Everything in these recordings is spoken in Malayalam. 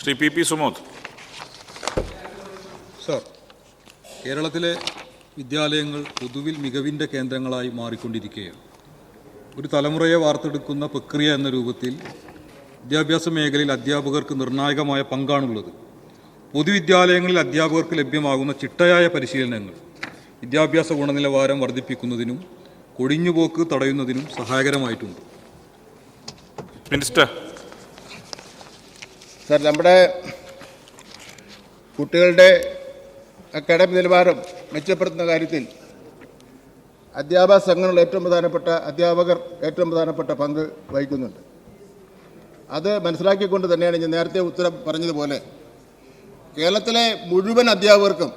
Shri P P Sumod. Sir, കേരളത്തിലെ വിദ്യാലയങ്ങൾ പൊതുവിൽ മികവിൻ്റെ കേന്ദ്രങ്ങളായി മാറിക്കൊണ്ടിരിക്കുകയാണ്. ഒരു തലമുറയെ വാർത്തെടുക്കുന്ന പ്രക്രിയ എന്ന രൂപത്തിൽ വിദ്യാഭ്യാസ മേഖലയിൽ അധ്യാപകർക്ക് നിർണായകമായ പങ്കാണുള്ളത്. പൊതുവിദ്യാലയങ്ങളിൽ അധ്യാപകർക്ക് ലഭ്യമാകുന്ന ചിട്ടയായ പരിശീലനങ്ങൾ വിദ്യാഭ്യാസ ഗുണനിലവാരം വർദ്ധിപ്പിക്കുന്നതിനും കൊഴിഞ്ഞുപോക്ക് തടയുന്നതിനും സഹായകരമായിട്ടുണ്ട്. മിനിസ്റ്റർ. സർ, നമ്മുടെ കുട്ടികളുടെ അക്കാഡമിക് നിലവാരം മെച്ചപ്പെടുത്തുന്ന കാര്യത്തിൽ അധ്യാപക സംഘടനകൾ അധ്യാപകർ ഏറ്റവും പ്രധാനപ്പെട്ട പങ്ക് വഹിക്കുന്നുണ്ട്. അത് മനസ്സിലാക്കിക്കൊണ്ട് തന്നെയാണ് ഞാൻ നേരത്തെ ഉത്തരം പറഞ്ഞതുപോലെ കേരളത്തിലെ മുഴുവൻ അധ്യാപകർക്കും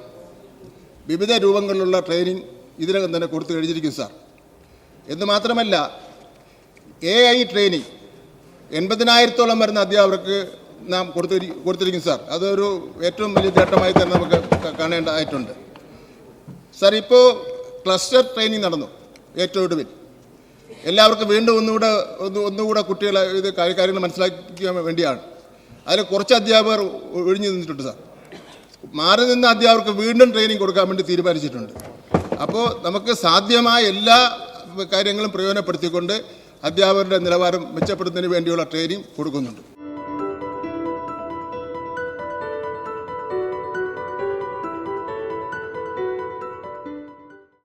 വിവിധ രൂപങ്ങളിലുള്ള ട്രെയിനിങ് ഇതിനകം തന്നെ കൊടുത്തു കഴിഞ്ഞിരിക്കും സാർ. എന്ന് മാത്രമല്ല, AI ട്രെയിനിങ് 80,000-ഓളം വരുന്ന അധ്യാപകർക്ക് നാം കൊടുത്തിരിക്കും സാർ. അതൊരു ഏറ്റവും വലിയ നേട്ടമായി തന്നെ നമുക്ക് കാണേണ്ടതായിട്ടുണ്ട് സാർ. ഇപ്പോൾ ക്ലസ്റ്റർ ട്രെയിനിങ് നടന്നു ഏറ്റവും ഒടുവിൽ. എല്ലാവർക്കും വീണ്ടും ഒന്നുകൂടെ കുട്ടികളെ ഇത് കാര്യങ്ങൾ മനസ്സിലാക്കാൻ വേണ്ടിയാണ്. അതിൽ കുറച്ച് അധ്യാപകർ ഒഴിഞ്ഞു നിന്നിട്ടുണ്ട് സാർ. മാറി നിന്ന അധ്യാപകർക്ക് വീണ്ടും ട്രെയിനിങ് കൊടുക്കാൻ വേണ്ടി തീരുമാനിച്ചിട്ടുണ്ട്. അപ്പോൾ നമുക്ക് സാധ്യമായ എല്ലാ കാര്യങ്ങളും പ്രയോജനപ്പെടുത്തിക്കൊണ്ട് അധ്യാപകരുടെ നിലവാരം മെച്ചപ്പെടുത്തുന്നതിന് വേണ്ടിയുള്ള ട്രെയിനിങ് കൊടുക്കുന്നുണ്ട്.